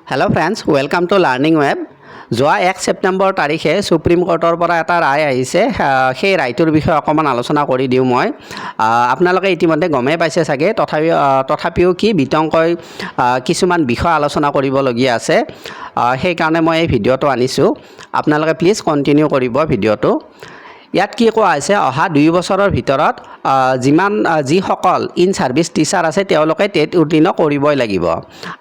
hello friends welcome to learning web যোৱা 1 ছেপ্টেম্বৰ তাৰিখে supreme কোৰ্টৰ পৰা এটা ৰায় আহিছে সেই ৰায়টোৰ বিষয়ে অকমান আলোচনা কৰি দিওঁ মই আপোনালোকে ইতিমধ্যে গমে পাইছে চাগে তথাপিও কি বিতংকৈ কিছুমান বিষয় আলোচনা কৰিবলগীয়া আছে সেই কাৰণে মই এই ভিডিঅটো আনিছো আপোনালোকে প্লিজ কন্টিনিউ কৰিব ভিডিঅটো ইয়াত কি কোৱা হৈছে অহা 2 বছৰৰ ভিতৰত যিসকল ইন সাৰ্ভিস টিচাৰ আছে তেওঁলোকে টেট উত্তীৰ্ণ কৰিবই লাগিব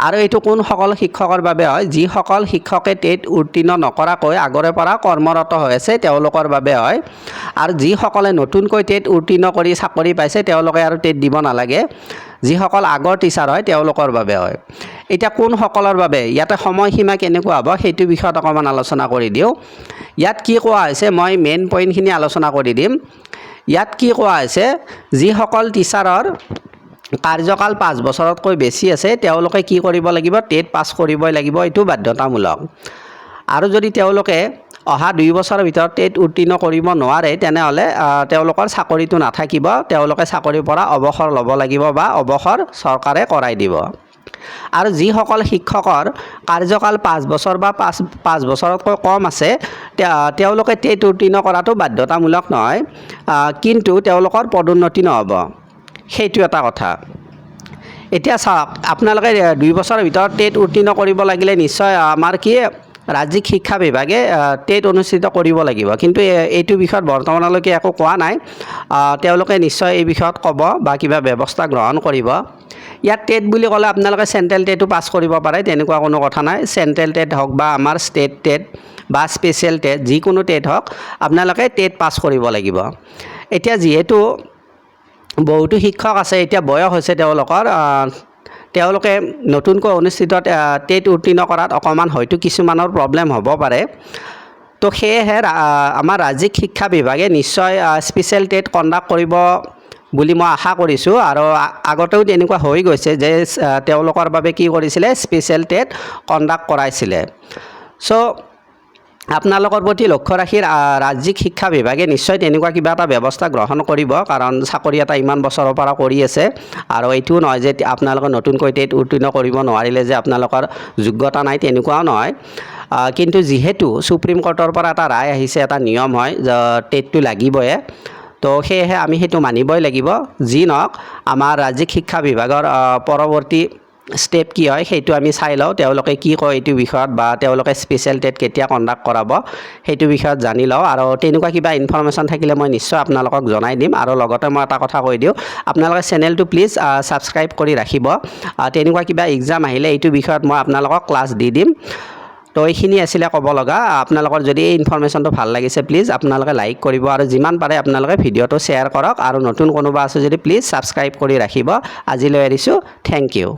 আৰু এইটো কোন সকল শিক্ষকৰ বাবে হয় যিসকল শিক্ষকে টেট উত্তীৰ্ণ নকৰাকৈ আগৰে পৰা কৰ্মৰত হৈ আছে তেওঁলোকৰ বাবে হয় আৰু যিসকলে নতুনকৈ টেট উত্তীৰ্ণ কৰি চাকৰি পাইছে তেওঁলোকে আৰু টেট দিব নালাগে যিসকল আগৰ টিচাৰ হয় তেওঁলোকৰ বাবে হয় এটা কোন সকলৰ বাবে ইয়াতে সময়সীমা কেনেকুৱা হ'ব সেইটো বিষয়ত অকমান আলোচনা কৰি দিও ইয়াত কি কোৱা হৈছে মই মেইন পইণ্টখিনি আলোচনা কৰি দিম ইয়াত কি কোৱা হৈছে যিসকল টিচাৰৰ কাৰ্যকাল 5 বছৰতকৈ বেছি আছে তেওঁলোকে কি কৰিব লাগিব টেট পাছ কৰিবই লাগিব এটো বাধ্যতামূলক আৰু যদি তেওঁলোকে অহা 2 বছৰৰ ভিতৰত টেট উত্তীৰ্ণ কৰিব নোৱাৰে তেনেহলে তেওঁলোকৰ চাকৰিটো নাথাকিব তেওঁলোকে চাকৰিৰ পৰা অৱসৰ ল'ব লাগিব বা অৱসৰ চৰকাৰে কৰাই দিব আৰু যিসকল শিক্ষকৰ কাৰ্যকাল 5 বছৰ বা 5 বছৰতকৈ কম আছে তেওঁলোকে টেট উত্তীৰ্ণ কৰাটো বাধ্যতামূলক নহয় কিন্তু তেওঁলোকৰ পদোন্নতি নহব সেইটো এটা কথা এতিয়া চাওক আপোনালোকে 2 বছৰৰ ভিতৰত টেট উত্তীৰ্ণ কৰিব লাগিলে নিশ্চয় আমাৰ কি ৰাজ্যিক শিক্ষা বিভাগে টেট অনুষ্ঠিত কৰিব লাগিব কিন্তু এইটো বিষয়ত বৰ্তমানলৈকে একো কোৱা নাই তেওঁলোকে নিশ্চয় এই বিষয়ত ক'ব বা কিবা ব্যৱস্থা গ্ৰহণ কৰিব ইয়াত টেট বুলি ক'লে আপোনালোকে সেন্ট্ৰেল টেটো পাছ কৰিব পাৰে তেনেকুৱা কোনো কথা নাই সেন্ট্ৰেল টেট হওক বা আমাৰ ষ্টেট টেট বা স্পেশাল টেট যিকোনো টেট হওক আপোনালোকে টেট পাছ কৰিব লাগিব এতিয়া যেহেতু বহুতো শিক্ষক আছে এতিয়া বয়স হৈছে তেওঁলোকে নতুনকৈ অনুষ্ঠিত টেট উত্তীৰ্ণ কৰাত অকমান হয়তো কিছুমানৰ প্ৰবলেম হ'ব পাৰে তো সেয়েহে আমাৰ ৰাজ্যিক শিক্ষা বিভাগে নিশ্চয় স্পেশাল টেট কণ্ডাক্ট কৰিব বুলি মই আশা কৰিছো আৰু আগতেও তেনেকুৱা হৈ গৈছে যে তেওঁলোকৰ বাবে কি কৰিছিলে স্পেশাল টেট কণ্ডাক্ট কৰাইছিলে সো আপোনালোকৰ প্ৰতি লক্ষ্য ৰাখি ৰাজ্যিক শিক্ষা বিভাগে নিশ্চয় তেনেকুৱা কিবা এটা ব্যৱস্থা গ্ৰহণ কৰিব কাৰণ চাকৰি এটা ইমান বছৰৰ পৰা কৰি আছে আৰু এইটো নহয় যে আপোনালোকে নতুনকৈ টেট উত্তীৰ্ণ কৰিব নোৱাৰিলে যে আপোনালোকৰ যোগ্যতা নাই তেনেকুৱাও নহয় কিন্তু যেহেতু সুপ্ৰিম কোৰ্টৰ পৰা এটা ৰায় আহিছে এটা নিয়ম হয় যে টেটটো লাগিবই তো সেয়েহে আমি হেতু মানিবই লাগিব যি নহওক আমাৰ ৰাজ্যিক শিক্ষা বিভাগৰ পৰৱৰ্তী স্টেপ কি হয় সেইটো আমি চাই লও তেওঁলোকে কি কয় এইটো বিষয়ত বা তেওঁলোকে স্পেশাল টেট কেতিয়া কণ্ডাক্ট কৰাব সেইটো বিষয়ত জানি লও আৰু তেনেকুৱা কিবা ইনফৰমেশন থাকিলে মই নিশ্চয় আপোনালোকক জনাই দিম আৰু লগতে মই এটা কথা কৈ দিও আপোনালোকে চেনেলটো প্লিজ সাবস্ক্ৰাইব কৰি ৰাখিব তেনেকুৱা কিবা এক্সাম আহিলে এইটো বিষয়ত মই আপোনালোকক ক্লাছ দি দিম তো এইখিনি আছিল ক'ব লগা আপোনালোকৰ যদি এই ইনফৰমেশনটো ভাল লাগিছে প্লিজ আপোনালোকে লাইক কৰিব আৰু যিমান পাৰে আপোনালোকে ভিডিঅটো শেয়াৰ কৰক আৰু নতুন কোনোবা আছে যদি প্লিজ সাবস্ক্ৰাইব কৰি ৰাখিব আজিলৈ এৰিছো থ্যাংক ইউ